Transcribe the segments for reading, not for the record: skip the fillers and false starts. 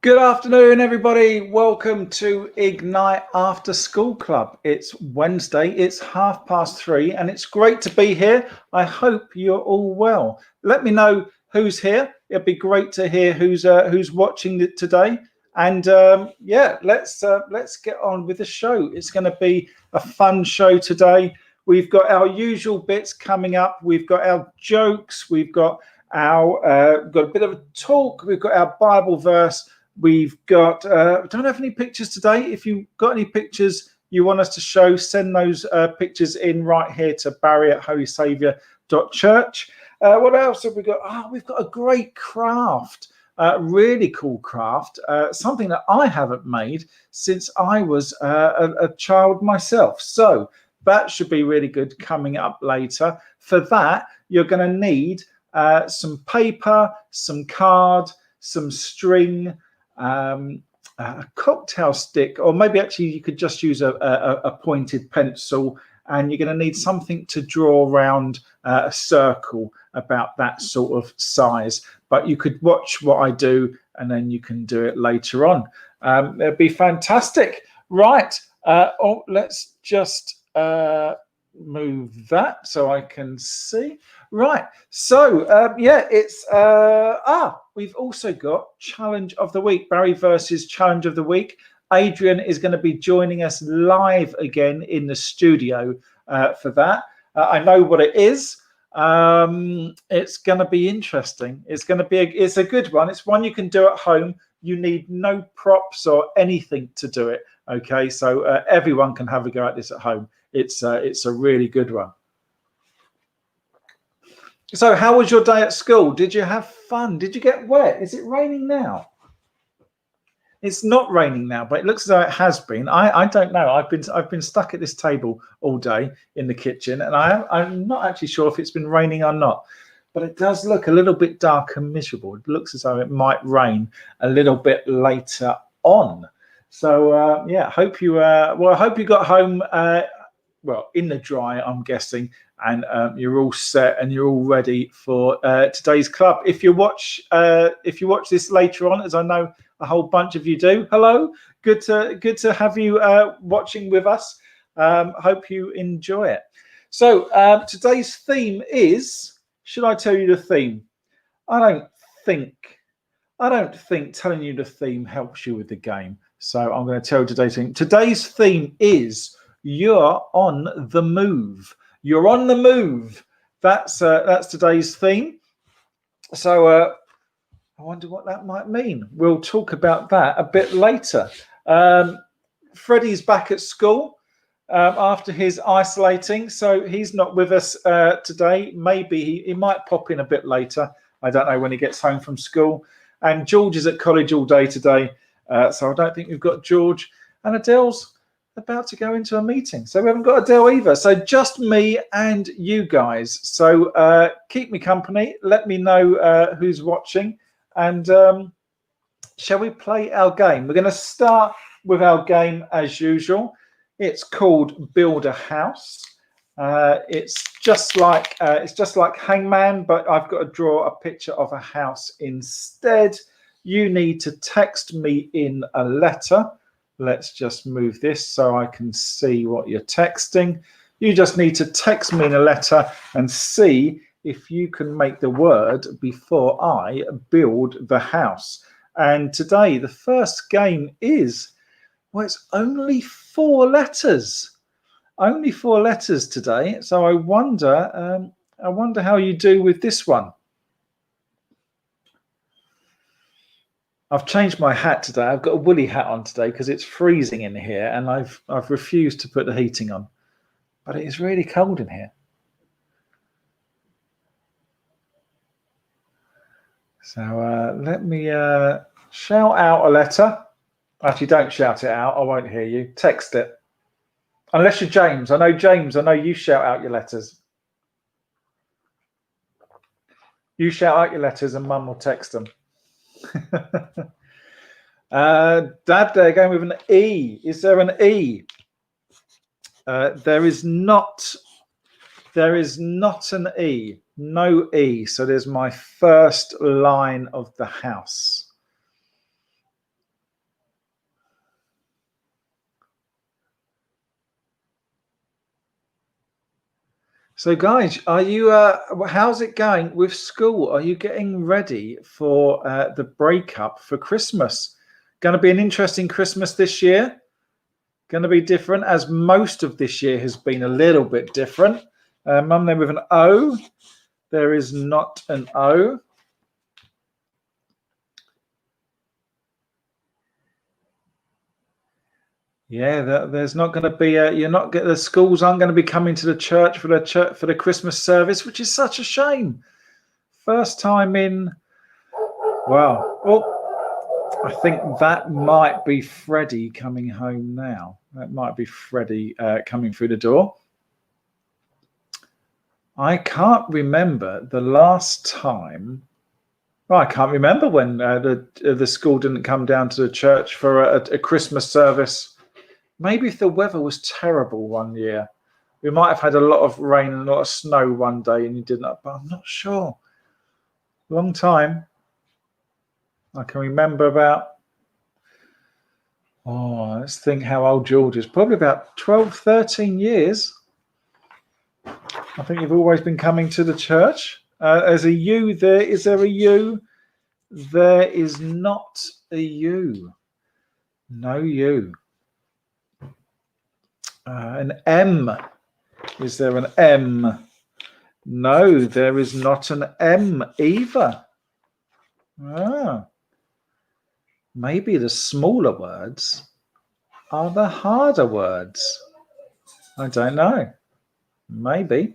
Good afternoon, everybody. Welcome to Ignite After School Club. It's Wednesday, it's 3:30, and it's great to be here. I hope you're all well. Let me know who's here. It'd be great to hear who's watching it today. And yeah, let's get on with the show. It's going to be a fun show today. We've got our usual bits coming up. We've got our jokes. We've got got a bit of a talk. We've got our Bible verse. We've got, don't have any pictures today. If you've got any pictures you want us to show, send those pictures in right here to barry@holysaviour.church. What else have we got? We've got a great craft, really cool craft, something that I haven't made since I was a child myself. So that should be really good coming up later. For that, you're going to need some paper, some card, some string, a cocktail stick, or maybe actually you could just use a pointed pencil, and you're going to need something to draw around a circle about that sort of size. But you could watch what I do and then you can do it later on. It'd be fantastic. Right. Let's just move that so I can see. Right. So yeah, it's we've also got Challenge of the Week, Barry versus Challenge of the Week. Adrian is going to be joining us live again in the studio for that. I know what it is. It's going to be interesting. It's going to be it's a good one. It's one you can do at home. You need no props or anything to do it. Okay, so everyone can have a go at this at home. It's a really good one. So how was your day at school? Did you have fun? Did you get wet? Is it raining now? It's not raining now, but it looks as though it has been. I don't know. I've been stuck at this table all day in the kitchen, and I'm not actually sure if it's been raining or not. But it does look a little bit dark and miserable. It looks as though it might rain a little bit later on. So yeah, hope you I hope you got home in the dry, I'm guessing, and you're all set and you're all ready for today's club. If you watch this later on, as I know a whole bunch of you do, hello, good to have you watching with us. Hope you enjoy it. So today's theme is, should I tell you the theme? I don't think telling you the theme helps you with the game. So I'm going to tell you today's theme. Today's theme is you're on the move. You're on the move. That's today's theme. So I wonder what that might mean. We'll talk about that a bit later. Freddie's back at school after his isolating, so he's not with us today. Maybe he might pop in a bit later. I don't know when he gets home from school. And George is at college all day today, so I don't think we've got George. And Adele's about to go into a meeting, so we haven't got Adele either. So just me and you guys. So keep me company. Let me know who's watching, and shall we play our game? We're going to start with our game as usual. It's called Build a House. It's just like Hangman, but I've got to draw a picture of a house instead. You need to text me in a letter. Let's just move this so I can see what you're texting. You just need to text me in a letter and see if you can make the word before I build the house. And today, the first game is, well, it's only 4 letters. Only 4 letters today. So I wonder how you do with this one. I've changed my hat today. I've got a woolly hat on today because it's freezing in here, and I've refused to put the heating on. But it is really cold in here. So let me shout out a letter. Actually, don't shout it out. I won't hear you. Text it. Unless you're James. I know, James, I know you shout out your letters. You shout out your letters and Mum will text them. Dad, they're going with an E. Is there an E? There is not an E. No E. So there's my first line of the house. So, guys, are you? How's it going with school? Are you getting ready for the breakup for Christmas? Going to be an interesting Christmas this year. Going to be different, as most of this year has been a little bit different. Mum, there with an O. There is not an O. Yeah, there's not going to be a. You're not get the schools aren't going to be coming to the church for the Christmas service, which is such a shame. First time in. Wow. Oh, I think that might be Freddie coming home now. That might be Freddie coming through the door. I can't remember the last time. Well, I can't remember when the school didn't come down to the church for a Christmas service. Maybe if the weather was terrible one year, we might have had a lot of rain and a lot of snow one day, and you didn't. But I'm not sure. Long time. I can remember about. Oh, let's think how old George is. Probably about 12, 13 years. I think you've always been coming to the church. There's a U there. Is there a U? There is not a U. No U. An M. Is there an M? No, there is not an M either. Maybe the smaller words are the harder words. I don't know. Maybe.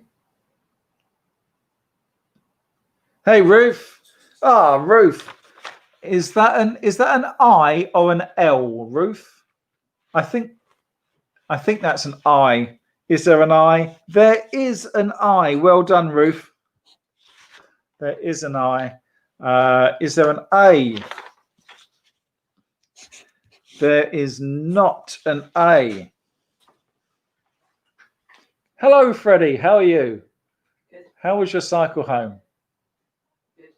Hey, Ruth. Ruth. Is that an I or an L, Ruth? I think that's an I. Is there an I? There is an I. Well done, Ruth. There is an I. Is there an A? There is not an A. Hello, Freddie. How are you? Good. How was your cycle home? Good.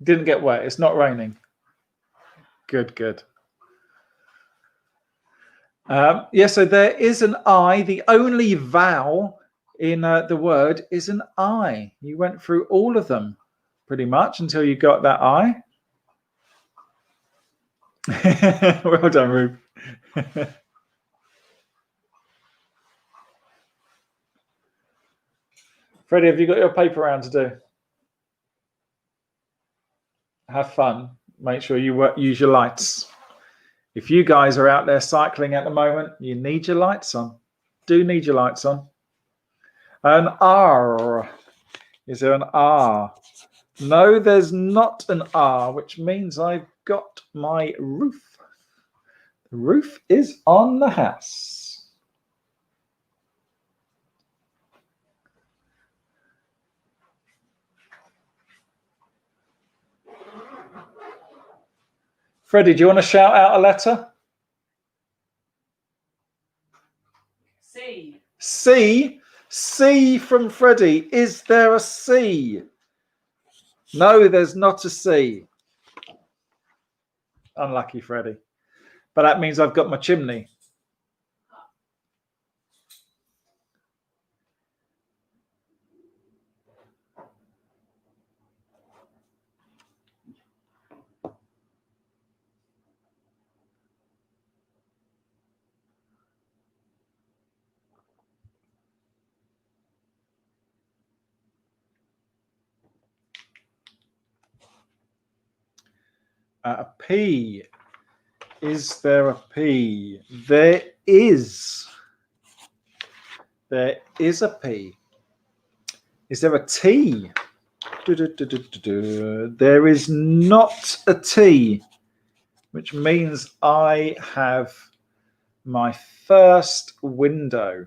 Didn't get wet. It's not raining. Good, good. So there is an I. The only vowel in the word is an I. You went through all of them pretty much until you got that I. Well done, Ruth. Freddie, have you got your paper round to do? Have fun. Make sure you use your lights. If you guys are out there cycling at the moment, you need your lights on. Do need your lights on. An R. Is there an R? No, there's not an R, which means I've got my roof. The roof is on the house. Freddie, do you want to shout out a letter? C. C. C from Freddie. Is there a C? No, there's not a C. Unlucky, Freddie. But that means I've got my chimney. A P. Is there a P? There is. There is a P. Is there a T? There is not a T, which means I have my first window.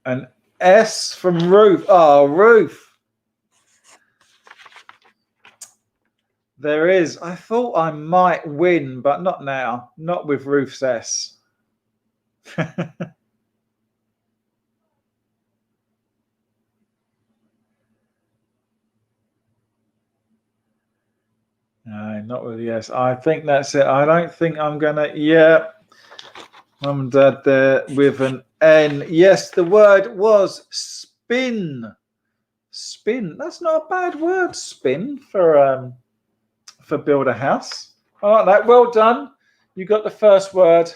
An S from Ruth. Oh, Ruth. There is. I thought I might win, but not now. Not with Ruth's S. No, not with yes. I think that's it. I don't think I'm gonna. Yeah, Mum and Dad there with an N. Yes, the word was spin. Spin. That's not a bad word. Spin for build a house. I like that. Well done. You got the first word.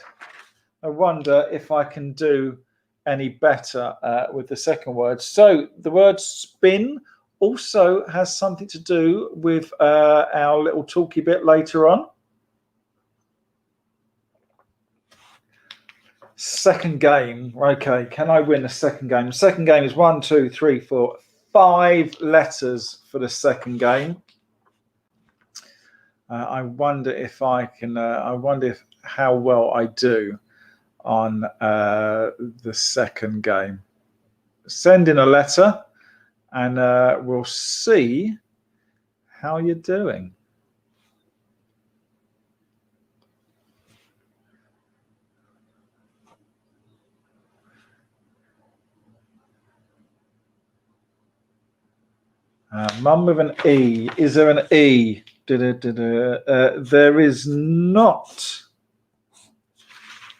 I wonder if I can do any better with the second word. So the word spin also has something to do with our little talky bit later on. Second game. Okay, can I win the second game? The second game is 1, 2, 3, 4, 5 letters for the second game. I wonder if I can. I wonder if how well I do on the second game. Send in a letter and we'll see how you're doing. Mum with an E. Is there an E? There is not.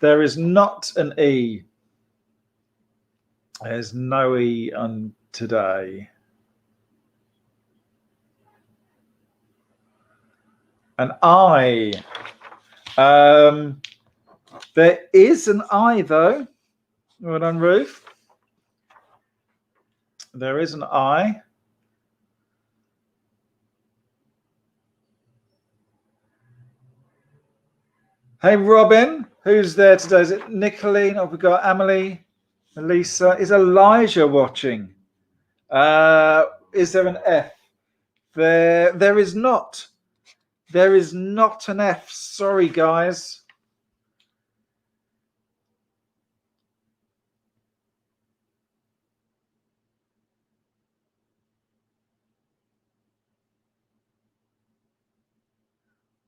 There is not an E. There's no E on today. An I. There is an I though. Well done, Ruth. There is an I. Hey, Robin. Who's there today? Is it Nicolene? Oh, we've got Emily, Elisa. Is Elijah watching? Is there an F? There is not. There is not an F. Sorry, guys.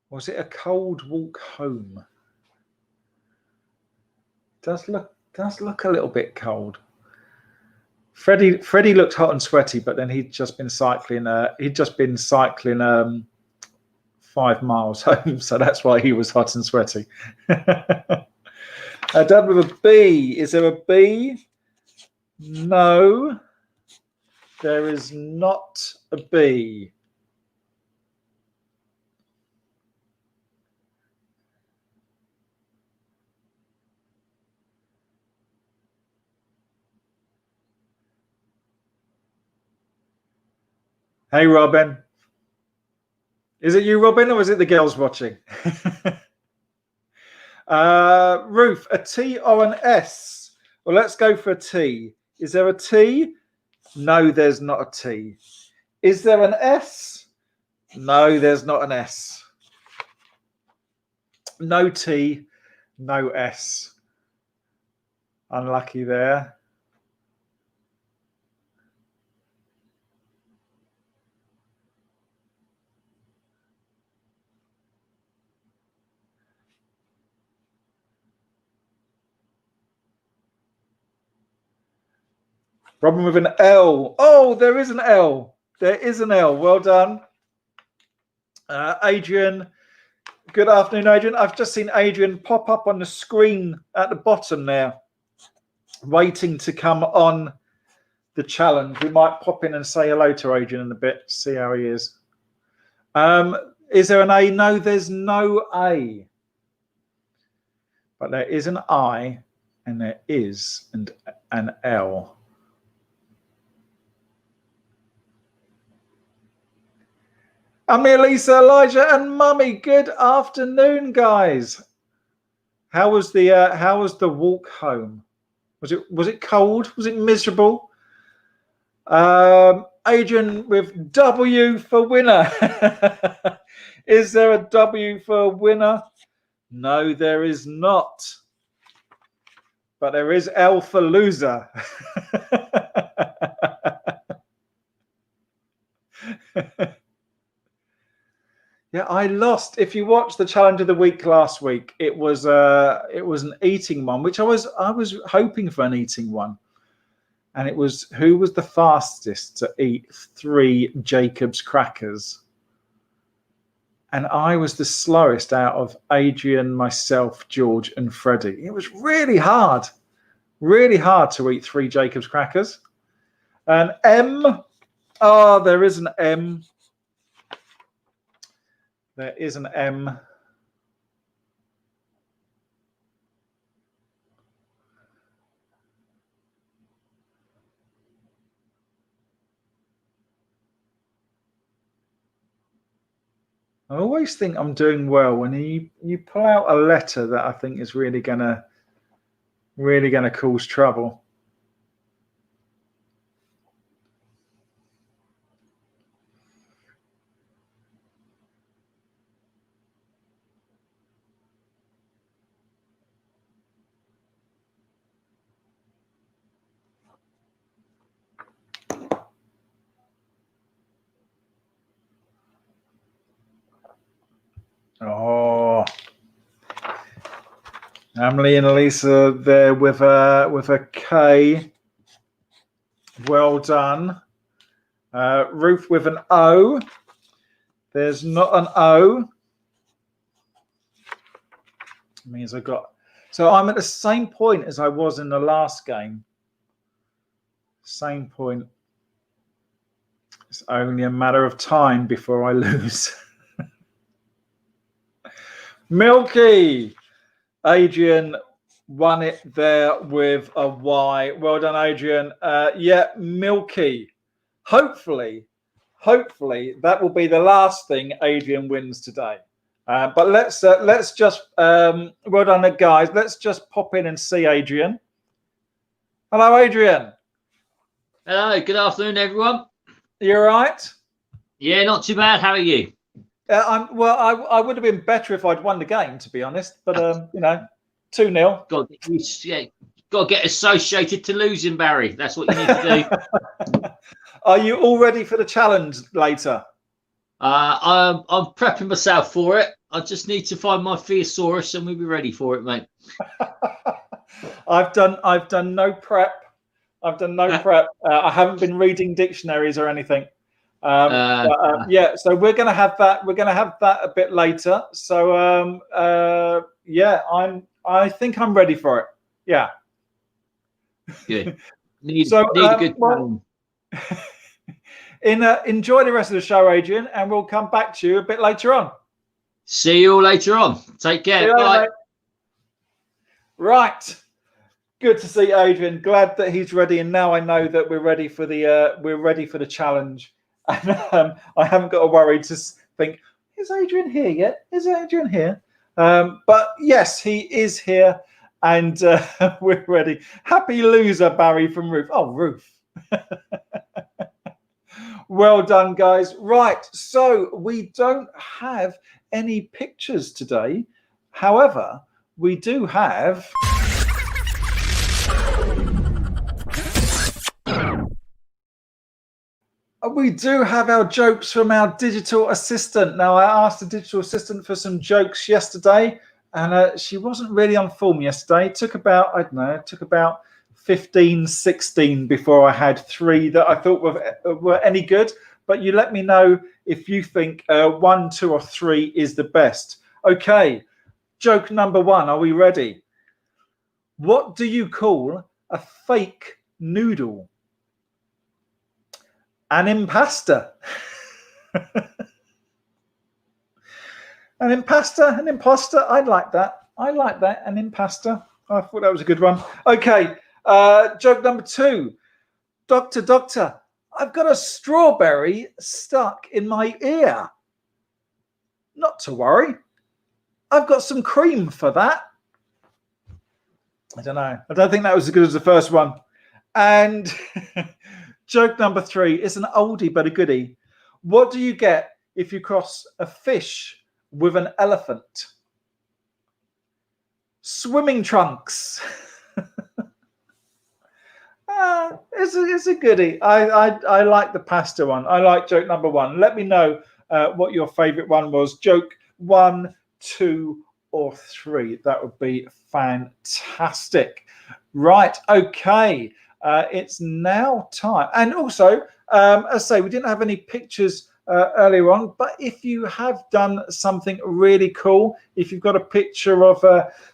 Was it a cold walk home? Does look a little bit cold. Freddie looked hot and sweaty, but then he'd just been cycling. 5 miles home, so that's why he was hot and sweaty. Dad with a B. Is there a B? No, there is not a B. Hey, Robin. Is it you, Robin, or is it the girls watching? Ruth, a T or an S? Well, let's go for a T. Is there a T? No, there's not a T. Is there an S? No, there's not an S. No T, no S. Unlucky there. Robin with an L. Oh, there is an L. There is an L. Well done. Adrian. Good afternoon, Adrian. I've just seen Adrian pop up on the screen at the bottom there, waiting to come on the challenge. We might pop in and say hello to Adrian in a bit, see how he is. Is there an A? No, there's no A. But there is an I and there is an L. Amir, Lisa, Elijah, and Mummy. Good afternoon, guys. How was the walk home? Was it cold? Was it miserable? Adrian with W for winner. Is there a W for winner? No, there is not. But there is L for loser. Yeah, I lost. If you watched the challenge of the week last week, it was an eating one, which I was hoping for an eating one, and it was who was the fastest to eat 3 Jacob's crackers, And I was the slowest out of Adrian, myself, George, and Freddie. It was really hard to eat 3 Jacobs crackers. And M, oh, there is an M. There is an M. I always think I'm doing well when you pull out a letter that I think is really gonna cause trouble. Oh, Emily and Elisa there with a K. Well done. Ruth with an O. There's not an O. It means I've got. So I'm at the same point as I was in the last game. Same point. It's only a matter of time before I lose. Milky. Adrian won it there with a Y. Well done, Adrian. Yeah, Milky. Hopefully that will be the last thing Adrian wins today. But let's just well done, guys. Let's just pop in and see Adrian. Hello, Adrian. Hello. Good afternoon, everyone. You all right? Yeah, not too bad. How are you? Well, I would have been better if I'd won the game, to be honest. But 2-0. Got to get associated to losing, Barry. That's what you need to do. Are you all ready for the challenge later? I'm prepping myself for it. I just need to find my thesaurus, and we'll be ready for it, mate. I've done no prep. I haven't been reading dictionaries or anything. Yeah, so we're gonna have that. We're gonna have that a bit later. So yeah, I think I'm ready for it. Yeah. Good. Need a good well, enjoy the rest of the show, Adrian, and we'll come back to you a bit later on. See you all later on. Take care. Bye. Right. Good to see Adrian. Glad that he's ready, and now I know that we're ready for the challenge. And I haven't got to worry to think, is Adrian here yet? Is Adrian here? But yes, he is here, and we're ready. Happy loser, Barry from Ruth. Oh, Ruth. Well done, guys. Right, so we don't have any pictures today. However, we do have... We do have our jokes from our digital assistant. Now, I asked the digital assistant for some jokes yesterday, and she wasn't really on form yesterday. It took about, 15, 16 before I had 3 that I thought were any good. But you let me know if you think 1, 2, or 3 is the best. Okay, joke number 1. Are we ready? What do you call a fake noodle? An impasta. An imposter. I like that. An impasta. I thought that was a good one. Okay, joke number 2. Doctor, I've got a strawberry stuck in my ear. Not to worry. I've got some cream for that. I don't know. I don't think that was as good as the first one. And joke number 3 is an oldie but a goodie. What do you get if you cross a fish with an elephant? Swimming trunks. It's a goodie. I like the pasta one. I like joke number 1. Let me know what your favorite one was. Joke 1, 2, or 3. That would be fantastic. Right. Okay. It's now time. And also, as I say, we didn't have any pictures earlier on. But if you have done something really cool, if you've got a picture of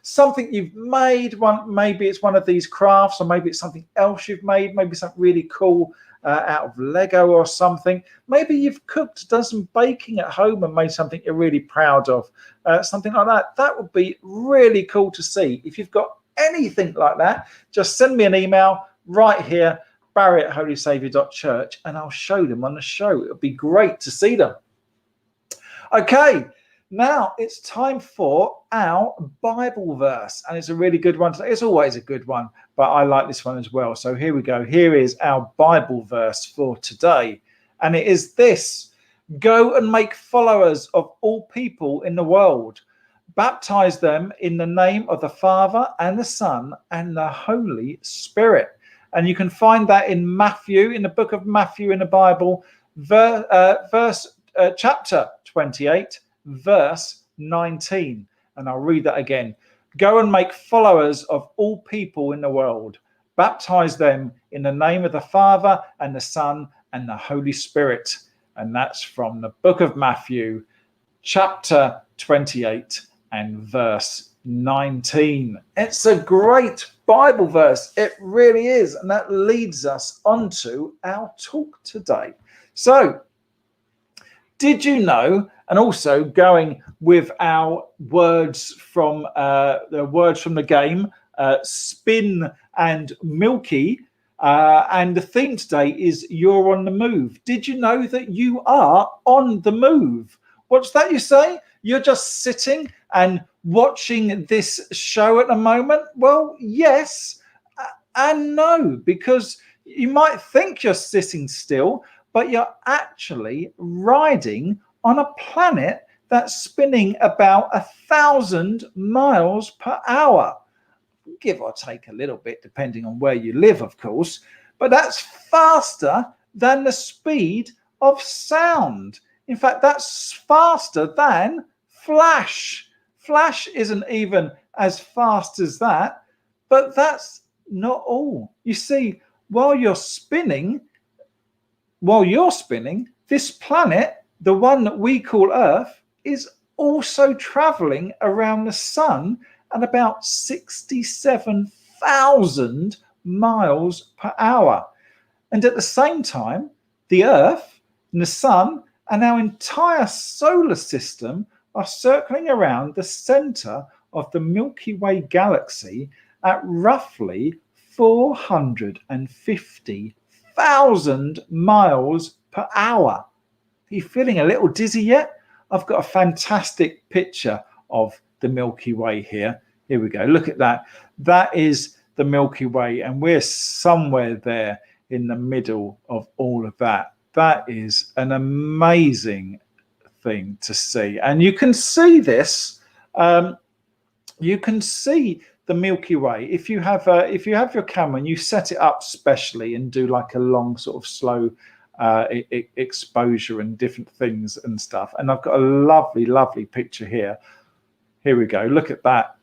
something you've made, maybe it's one of these crafts, or maybe it's something else you've made, maybe something really cool out of Lego or something. Maybe you've cooked, done some baking at home and made something you're really proud of, something like that. That would be really cool to see. If you've got anything like that, just send me an email right here, barry@holysaviour.church, and I'll show them on the show. It would be great to see them. Okay, now it's time for our Bible verse, and it's a really good one today. It's always a good one, but I like this one as well. So here we go. Here is our Bible verse for today, and it is this: go and make followers of all people in the world. Baptize them in the name of the Father and the Son and the Holy Spirit. And you can find that in Matthew, in the book of Matthew in the Bible, chapter 28, verse 19. And I'll read that again. Go and make followers of all people in the world. Baptize them in the name of the Father and the Son and the Holy Spirit. And that's from the book of Matthew, chapter 28 and verse 19. It's a great Bible verse. It really is. And that leads us onto our talk today. So, did you know, and also going with our words from the game, Spin and Milky, and the theme today is You're on the Move. Did you know that you are on the move? What's that you say? You're just sitting and watching this show at the moment? Well, yes and no, because you might think you're sitting still, but you're actually riding on a planet that's spinning about 1,000 miles per hour, give or take a little bit, depending on where you live, of course. But that's faster than the speed of sound. In fact, that's faster than Flash. Flash isn't even as fast as that, but that's not all. You see, while you're spinning, this planet, the one that we call Earth, is also traveling around the sun at about 67,000 miles per hour. And at the same time, the Earth and the sun and our entire solar system are circling around the center of the Milky Way galaxy at roughly 450,000 miles per hour. Are you feeling a little dizzy yet? I've got a fantastic picture of the Milky Way here. Here we go. Look at that. That is the Milky Way, and we're somewhere there in the middle of all of that. That is an amazing thing to see, and you can see this. You can see the Milky Way if you have your camera and you set it up specially and do like a long sort of slow exposure and different things and stuff. And I've got a lovely picture here. Here we go. Look at that.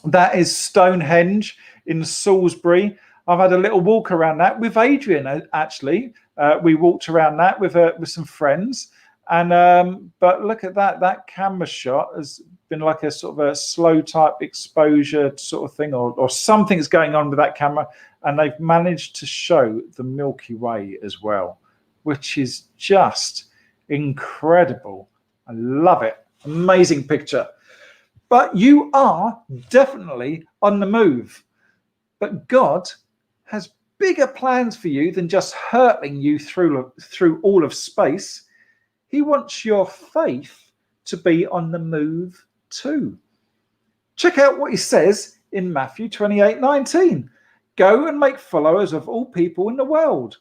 That is Stonehenge in Salisbury. I've had a little walk around that with Adrian. Actually, we walked around that with some friends. And but look at that. That camera shot has been like a sort of a slow type exposure sort of thing, or something's going on with that camera, and they've managed to show the Milky Way as well, which is just incredible. I love it. Amazing picture. But you are definitely on the move. But God has bigger plans for you than just hurtling you through all of space. He wants your faith to be on the move too. Check out what he says in Matthew 28:19. Go and make followers of all people in the world.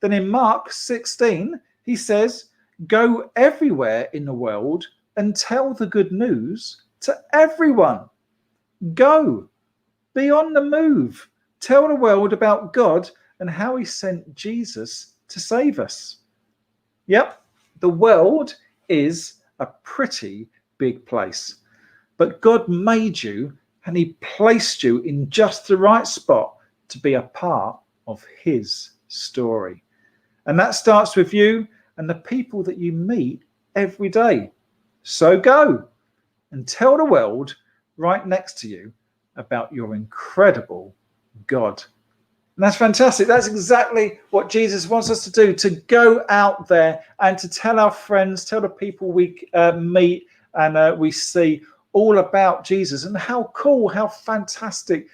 Then in Mark 16, he says, go everywhere in the world and tell the good news to everyone. Go. Be on the move. Tell the world about God and how he sent Jesus to save us. Yep, the world is a pretty big place. But God made you and he placed you in just the right spot to be a part of his story. And that starts with you, and the people that you meet every day. So go and tell the world right next to you about your incredible God. And that's fantastic. That's exactly what Jesus wants us to do, to go out there and to tell our friends, tell the people we meet and we see all about Jesus and how cool, how fantastic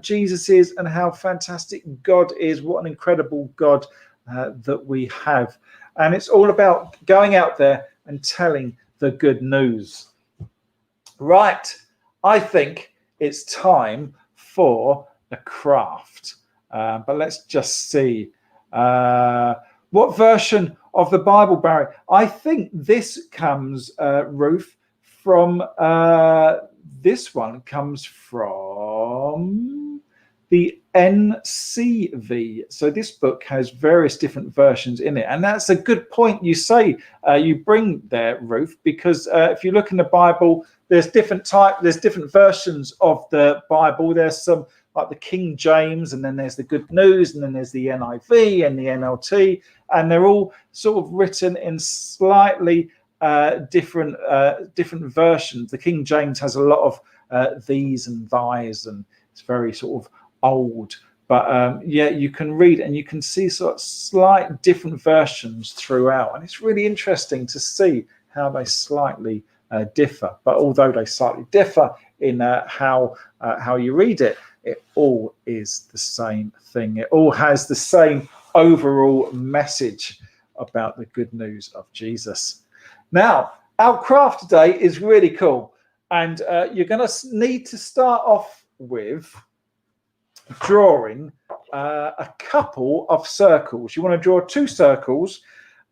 Jesus is and how fantastic God is. What an incredible God that we have. And it's all about going out there and telling the good news. Right. I think it's time for a craft. But let's just see. What version of the Bible, Barry? I think this comes, Ruth, from this one comes from the NCV. So this book has various different versions in it. And that's a good point you say, you bring there, Ruth, because if you look in the Bible, there's different versions of the Bible. There's some like the King James, and then there's the Good News, and then there's the NIV and the NLT, and they're all sort of written in slightly different versions. The King James has a lot of these and thys, and it's very sort of old. But yeah, you can read and you can see sort of slight different versions throughout, and it's really interesting to see how they slightly differ. But although they slightly differ in how you read it, it all is the same thing. It all has the same overall message about the good news of Jesus. Now, our craft today is really cool, and you're going to need to start off with drawing a couple of circles. You want to draw 2 circles,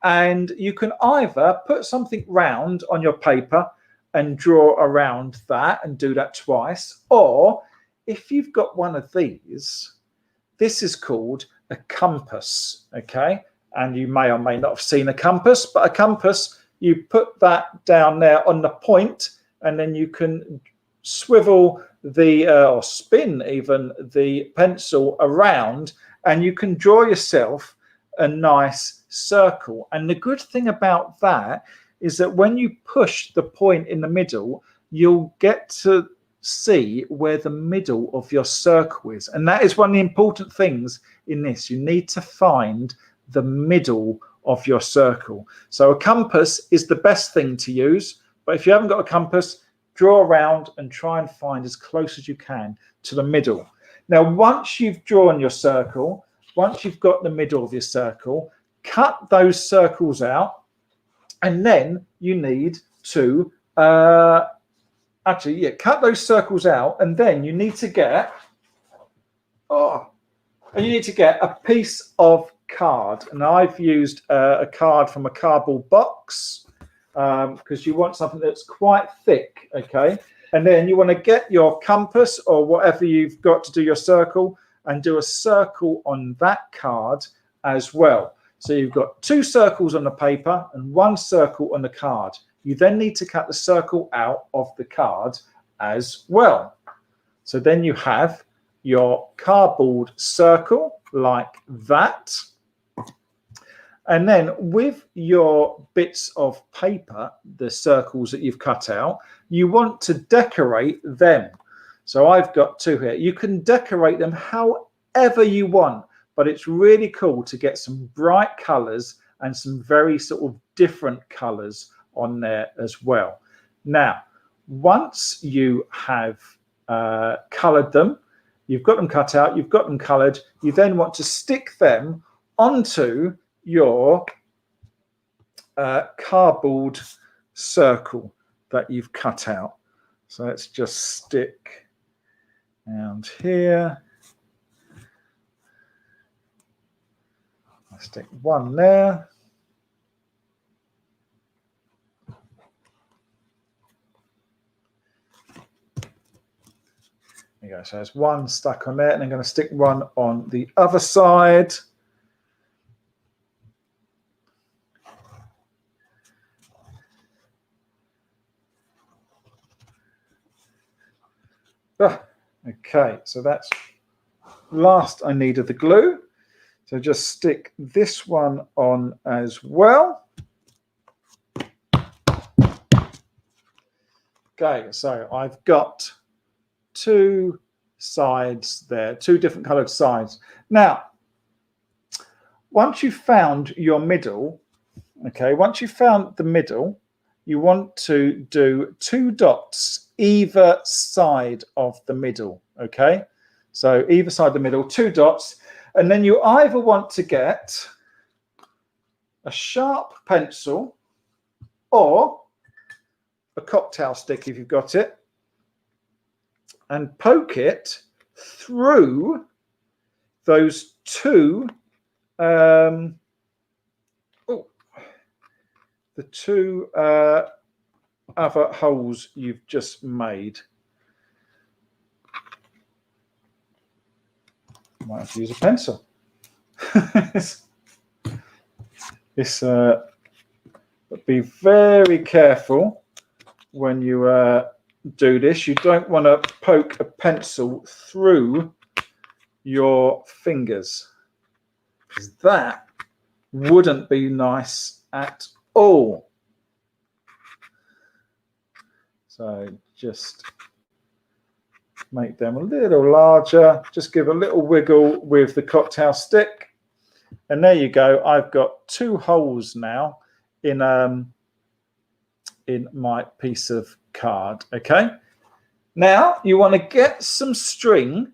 and you can either put something round on your paper and draw around that and do that twice, or if you've got one of these, this is called a compass, okay? And you may or may not have seen a compass, but a compass, you put that down there on the point, and then you can swivel the or spin even the pencil around, and you can draw yourself a nice circle. And the good thing about that is that when you push the point in the middle, you'll get to see where the middle of your circle is. And that is one of the important things in this. You need to find the middle of your circle. So a compass is the best thing to use, but if you haven't got a compass, draw around and try and find as close as you can to the middle. Now, once you've drawn your circle, once you've got the middle of your circle, cut those circles out, and then you need to cut those circles out, and then you need to get a piece of card. And I've used a card from a cardboard box because you want something that's quite thick, okay? And then you want to get your compass or whatever you've got to do your circle and do a circle on that card as well. So you've got 2 circles on the paper and 1 circle on the card. You then need to cut the circle out of the card as well. So then you have your cardboard circle like that. And then with your bits of paper, the circles that you've cut out, you want to decorate them. So I've got 2 here. You can decorate them however you want, but it's really cool to get some bright colors and some very sort of different colors on there as well. Now, once you have colored them, you've got them cut out, you've got them colored, you then want to stick them onto your cardboard circle that you've cut out. So let's just stick around here. I'll stick 1 there. There you go. So there's 1 stuck on there, and I'm going to stick 1 on the other side. Okay, so that's last I needed the glue. So just stick this one on as well. Okay, so I've got two sides there, two different coloured sides. Now, once you've found your middle, okay, once you've found the middle, you want to do 2 dots either side of the middle, okay? So either side of the middle, 2 dots, and then you either want to get a sharp pencil or a cocktail stick if you've got it, and poke it through those 2 the 2 other holes you've just made. Might have to use a pencil. But be very careful when you do this. You don't want to poke a pencil through your fingers, because that wouldn't be nice at all. So just make them a little larger. Just give a little wiggle with the cocktail stick. And there you go. I've got 2 holes now in my piece of card. Okay. Now you want to get some string,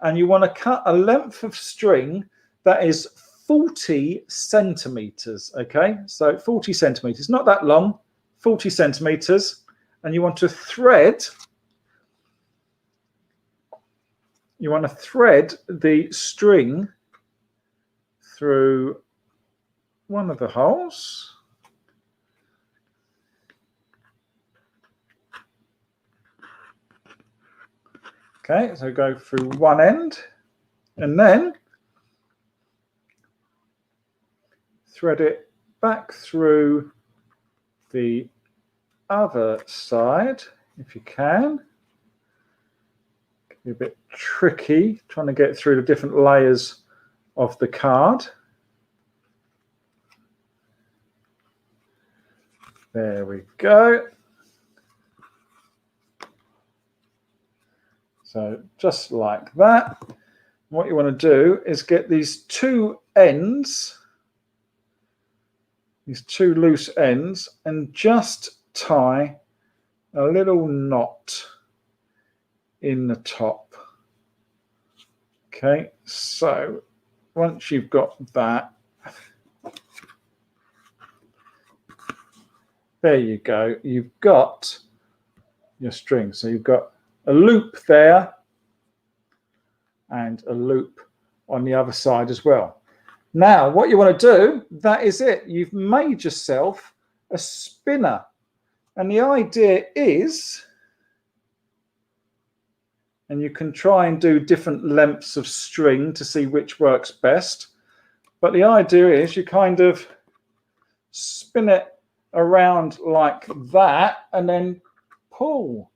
and you want to cut a length of string that is 40 centimeters. Okay, so 40 centimeters, not that long, 40 centimeters, and you want to thread. You want to thread the string through one of the holes. Okay, so go through one end and then thread it back through the other side if you can. It can be a bit tricky trying to get through the different layers of the card. There we go. So just like that. What you want to do is get these 2 ends, these 2 loose ends, and just tie a little knot in the top. Okay, so once you've got that, there you go. You've got your string. So you've got a loop there and a loop on the other side as well. Now, what you want to do, that is it. You've made yourself a spinner. And the idea is, and you can try and do different lengths of string to see which works best. But the idea is you kind of spin it around like that and then pull.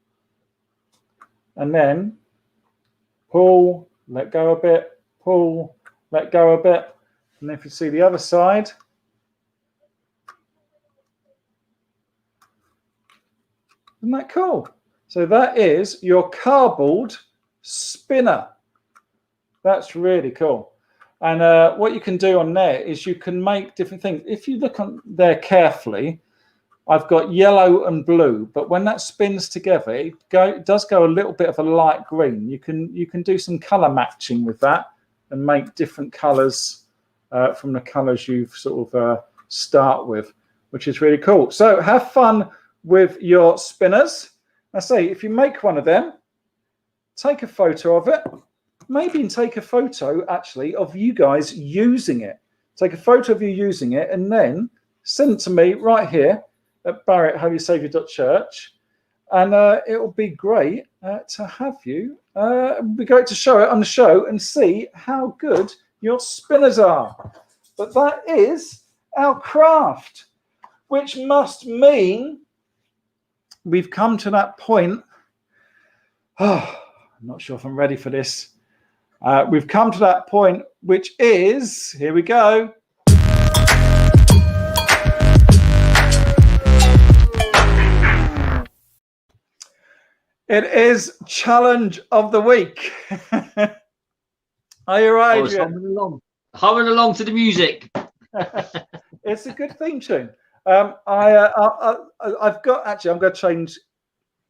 And then pull, let go a bit, pull, let go a bit. And if you see the other side, isn't that cool? So that is your cardboard spinner. That's really cool. And what you can do on there is you can make different things. If you look on there carefully, I've got yellow and blue, but when that spins together, it does go a little bit of a light green. You can do some color matching with that and make different colors from the colors you've sort of start with, which is really cool. So have fun with your spinners. I say, if you make one of them, take a photo of it. Maybe take a photo actually of you guys using it. Take a photo of you using it and then send it to me right here at barrett.holysavior.church, and it will be great to have you. It would be great to show it on the show and see how good your spinners are. But that is our craft, which must mean we've come to that point. Oh, I'm not sure if I'm ready for this. We've come to that point, which is, here we go. It is challenge of the week. Are you I right, was Adrian? humming along to the music. It's a good theme tune. I've got actually. I'm going to change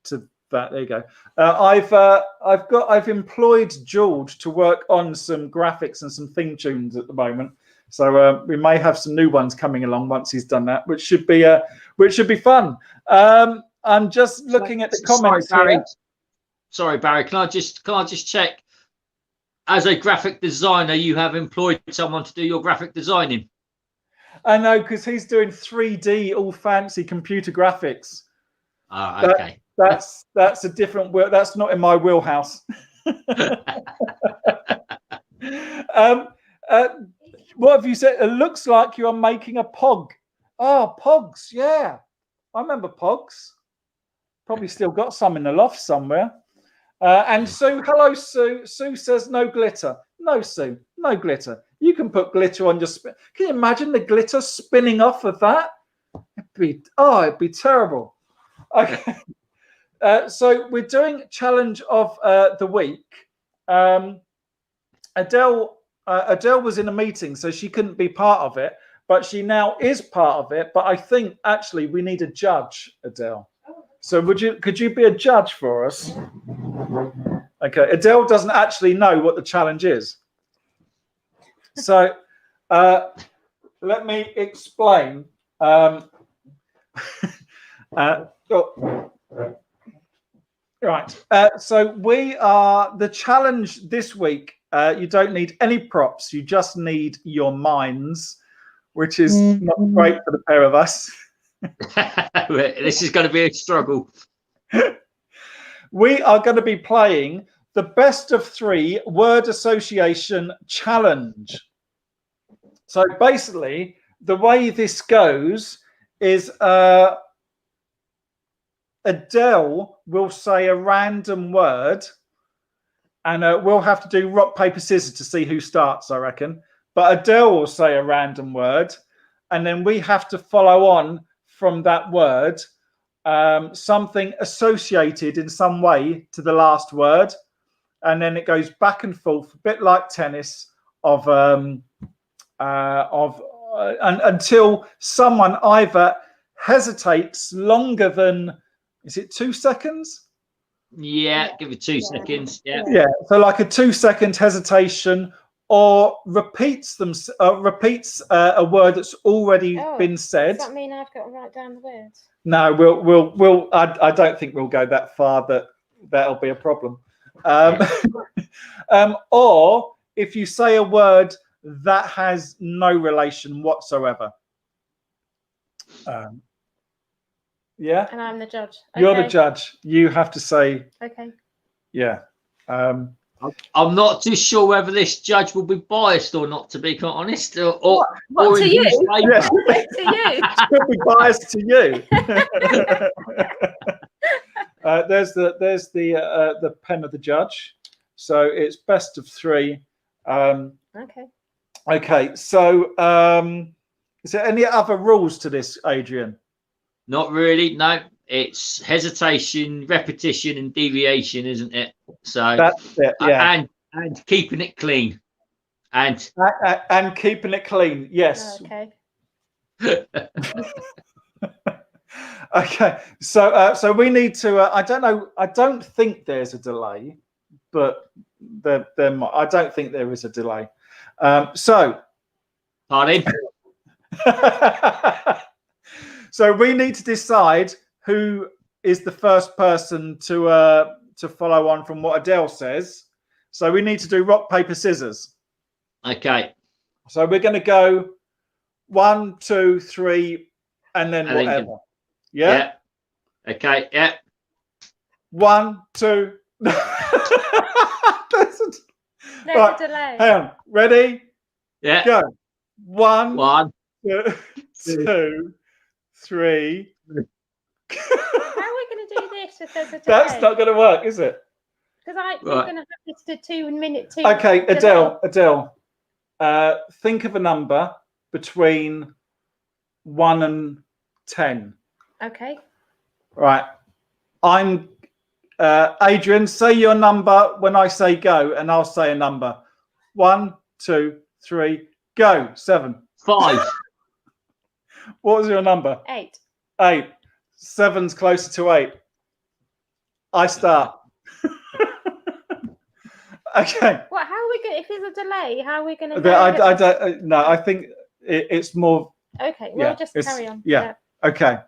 to that. There you go. I've employed George to work on some graphics and some theme tunes at the moment. So we may have some new ones coming along once he's done that, which should be fun. I'm just looking at the comments here. Sorry, Barry. Can I just check? As a graphic designer, you have employed someone to do your graphic designing. I know, because he's doing 3D, all fancy computer graphics. Ah, okay. That's a different work. That's not in my wheelhouse. What have you said? It looks like you are making a pog. Oh, pogs. Yeah, I remember pogs. Probably still got some in the loft somewhere. And Sue, hello, Sue. Sue says no glitter. No, Sue, no glitter. You can put glitter on your spin. Can you imagine the glitter spinning off of that? It'd be terrible. Okay. So we're doing challenge of the week. Adele was in a meeting, so she couldn't be part of it, but she now is part of it. But I think actually we need a judge, Adele. So could you be a judge for us? Okay, Adele doesn't actually know what the challenge is. So let me explain. Right. So we are the challenge this week. You don't need any props. You just need your minds, which is not great for the pair of us. This is going to be a struggle. We are going to be playing the best of 3 word association challenge. So basically, the way this goes is Adele will say a random word, and we'll have to do rock, paper, scissors to see who starts, I reckon. But Adele will say a random word, and then we have to follow on from that word, something associated in some way to the last word, and then it goes back and forth, a bit like tennis, until someone either hesitates longer than, is it 2 seconds? Yeah, give it 2 seconds. Yeah. Yeah. So like a 2-second hesitation, or repeats a word that's already been said. Does that mean I've got to write down the words? No, we'll. I don't think we'll go that far. That'll be a problem. Or if you say a word that has no relation whatsoever. Yeah. And I'm the judge. Okay. You're the judge. You have to say. Okay. Yeah. I'm not too sure whether this judge will be biased or not, to be quite honest. Or What, to you? Yes. To you? Could be biased to you. There's the pen of the judge. So it's best of 3. Okay. Okay. So is there any other rules to this, Adrian? Not really. No, it's hesitation, repetition, and deviation, isn't it? So That's it. Yeah. And keeping it clean. And keeping it clean. Yes. Okay. Okay. So we need to. I don't know. I don't think there's a delay, but there I don't think there is a delay. Pardon? So we need to decide who is the first person to follow on from what Adele says. So we need to do rock, paper, scissors. Okay. So we're going to go 1, 2, 3, and then whatever. Yeah? Okay. Yeah. 1, 2. There's Right, a delay. hang on. Ready? Yeah. Go. 1, 2, 3. How are we going to do this if there's a delay? That's not going to work, is it? Because we're going to have this to 2 minute 2. Okay, Adele. Think of a number between 1 and 10. Okay. Right. I'm Adrian, say your number when I say go, and I'll say a number. 1, 2, 3, go. 7. 5. What was your number? 8. 8. 7's closer to 8. I start. Okay. What? How are we going? If there's a delay, how are we going to? I don't. No, I think it's more. Okay, we'll Yeah, just it's- carry on. yeah. Okay.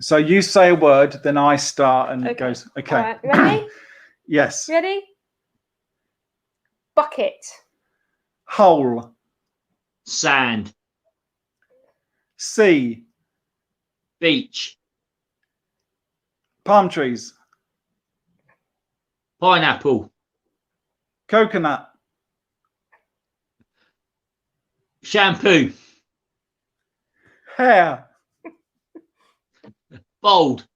So you say a word, then I start, and it Okay. goes. Okay. All right, ready? Yes. Ready? Bucket. Hole. Sand. Sea. Beach. Palm trees. Pineapple. Coconut. Shampoo. Hair. Bold.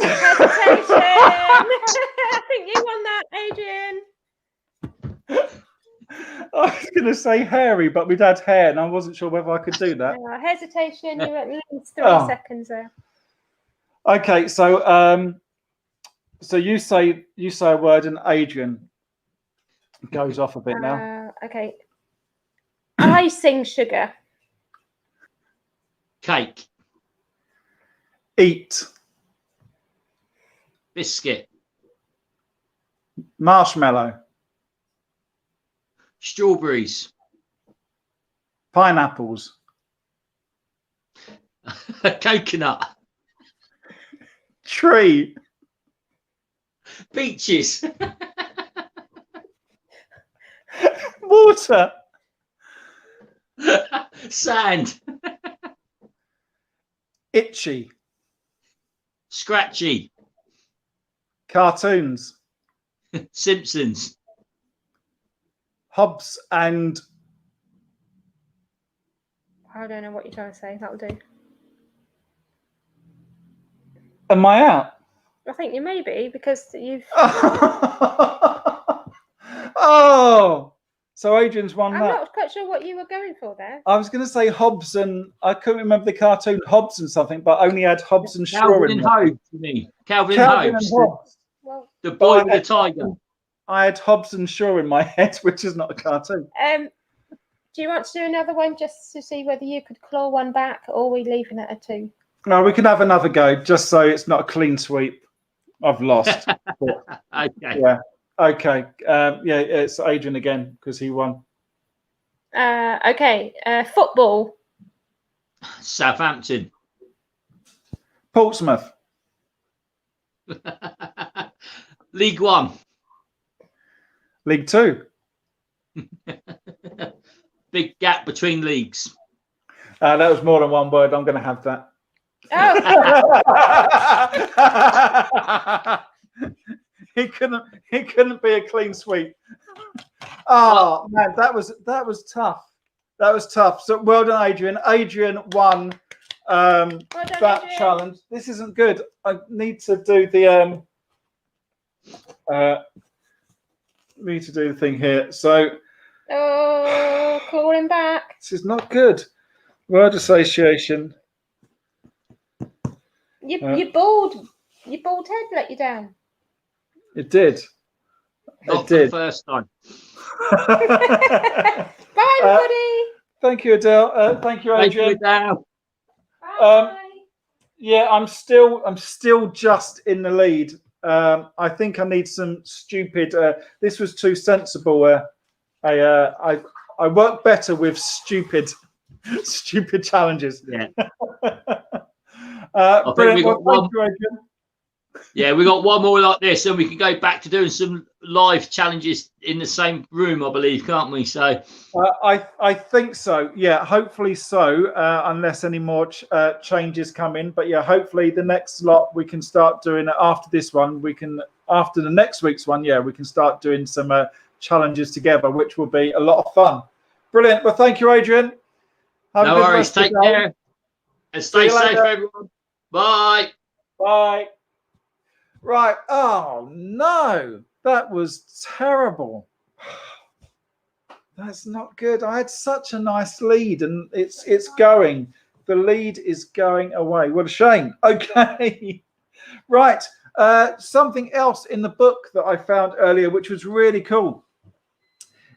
Hesitation. I think you won that, Adrian. I was going to say hairy, but we'd had hair, and I wasn't sure whether I could do that. Hesitation. You're at least 3 Oh. seconds there. Okay, so so you say a word, and Adrian goes off a bit now. Okay. Icing sugar. Cake. Eat. Biscuit. Marshmallow. Strawberries. Pineapples. Coconut. Tree. Beaches. Water. Sand. Itchy. Scratchy. Cartoons. Simpsons. Hobbs and I don't know what you're trying to say. That'll do. am I out? I think you may be because you've. Oh, so Adrian's won I'm that. not quite sure what you were going for there. I was going to say Hobbs and I couldn't remember the cartoon Hobbs and something, but I only had Hobbs and Shaw Calvin in and there. Hobbes, you mean? Calvin, Calvin and and Hobbes. Hobbs. Well, The boy Oh, with the okay. tiger. I had Hobbs and Shaw in my head, which is not a cartoon. do you want to do another one just to see whether you could claw one back, or are we leaving it at 2? No, we can have another go, just so it's not a clean sweep. I've lost. Okay. Yeah. Okay. Yeah, it's Adrian again because he won. Okay. Football. Southampton. Portsmouth. League One. League Two. Big gap between leagues. That was more than one word. I'm going to have that. Oh, He couldn't be a clean sweep. Oh man, that was tough. That was tough. So well done, Adrian. Adrian won well done, that Adrian. challenge. This isn't good. I need to do the thing here. So Oh, clawing back. this is not good. Word association. Your bald head let you down. It did. Not It for the did. first time. Bye, everybody. Thank you, Adele. Thank you, Thank you, Adrian. Adele. Bye. Yeah, I'm still just in the lead. I think I need some stupid. This was too sensible. I work better with stupid challenges. Yeah. Brilliant. think we got Well, thank one. you, Adrian. Yeah, we got one more like this, and we can go back to doing some live challenges in the same room, I believe, can't we? So I think so. Yeah, hopefully so. Unless any more changes come in, but yeah, hopefully the next lot we can start doing it after this one. We can after the next week's one. Yeah, we can start doing some challenges together, which will be a lot of fun. Brilliant. Well, thank you, Adrian. Have a no good worries. rest of Take the day. care and stay you safe, later. everyone. Bye. Bye. Right. Oh no, that was terrible. That's not good. I had such a nice lead, and it's going. The lead is going away. What a shame. Okay. Right. Something else in the book that I found earlier, which was really cool.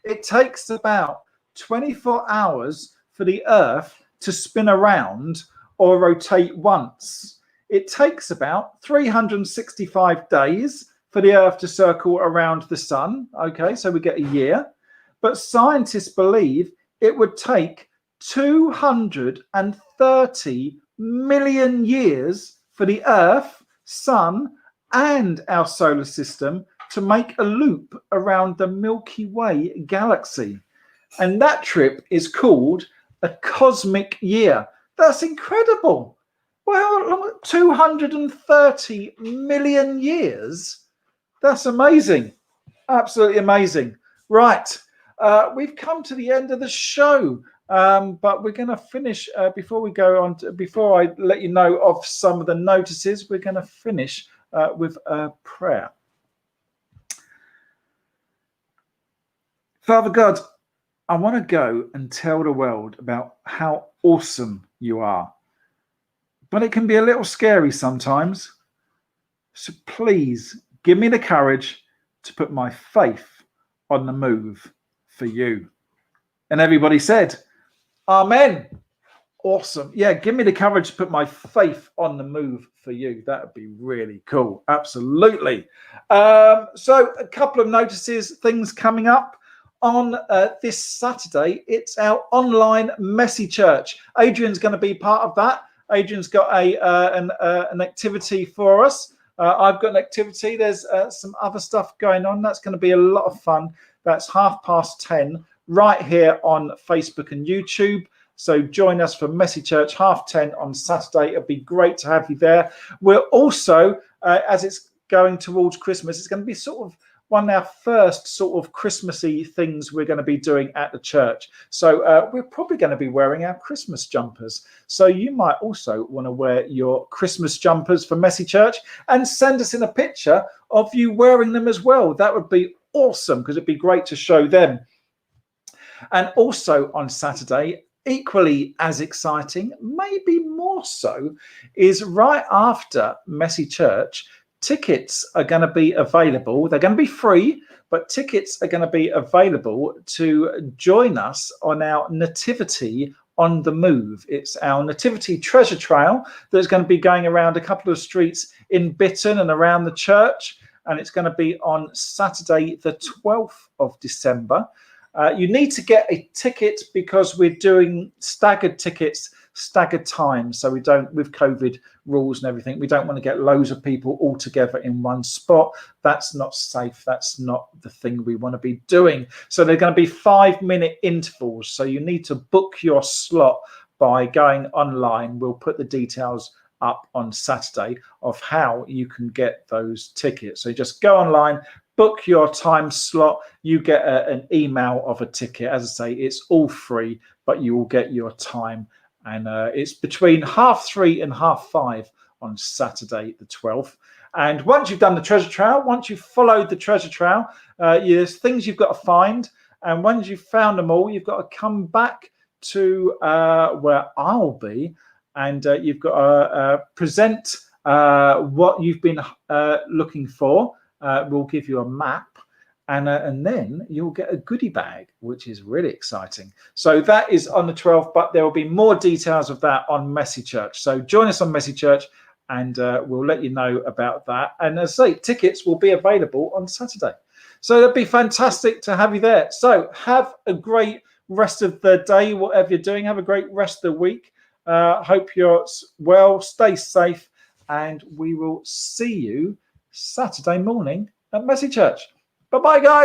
It takes about 24 hours for the Earth to spin around or rotate once. It takes about 365 days for the Earth to circle around the sun. Okay, so we get a year. But scientists believe it would take 230 million years for the Earth, sun, and our solar system to make a loop around the Milky Way galaxy. And that trip is called a cosmic year. That's incredible. Well, 230 million years. That's amazing. Absolutely amazing. Right. We've come to the end of the show. But we're going to finish before we go on. Before I let you know of some of the notices, we're going to finish with a prayer. Father God, I want to go and tell the world about how awesome you are, but it can be a little scary sometimes. So please give me the courage to put my faith on the move for you. And everybody said, Amen. Awesome. Yeah, give me the courage to put my faith on the move for you. That would be really cool. Absolutely. So a couple of notices, things coming up. On this Saturday, it's our online Messy Church. Adrian's going to be part of that. Adrian's got an activity for us. I've got an activity. There's some other stuff going on. That's going to be a lot of fun. That's 10:30 right here on Facebook and YouTube. So join us for Messy Church 10:30 on Saturday. It'll be great to have you there. We're also, as it's going towards Christmas, it's going to be sort of one of our first sort of Christmassy things we're going to be doing at the church. So we're probably going to be wearing our Christmas jumpers. So you might also want to wear your Christmas jumpers for Messy Church and send us in a picture of you wearing them as well. That would be awesome because it'd be great to show them. And also on Saturday, equally as exciting, maybe more so, is right after Messy Church, tickets are going to be available. They're going to be free, but tickets are going to be available to join us on our Nativity on the Move. It's our Nativity Treasure Trail that's going to be going around a couple of streets in Bitton and around the church. And it's going to be on Saturday, the 12th of December. You need to get a ticket because we're doing staggered tickets, staggered times. So we don't, with COVID rules and everything, we don't want to get loads of people all together in one spot. That's not safe. That's not the thing we want to be doing. So they're going to be 5-minute intervals. So you need to book your slot by going online. We'll put the details up on Saturday of how you can get those tickets. So just go online, book your time slot, you get an email of a ticket. As I say, it's all free, but you will get your time. And it's between 3:30 and 5:30 on Saturday the 12th. And once you've done the treasure trail, once you've followed the treasure trail, there's things you've got to find. And once you've found them all, you've got to come back to where I'll be. And you've got to present what you've been looking for. We'll give you a map, and then you'll get a goodie bag, which is really exciting. So that is on the 12th, but there will be more details of that on Messy Church. So join us on Messy Church, and we'll let you know about that. And as I say, tickets will be available on Saturday. So that'd be fantastic to have you there. So have a great rest of the day, whatever you're doing. Have a great rest of the week. Hope you're well, stay safe, and we will see you Saturday morning at Messy Church. Bye-bye, guys.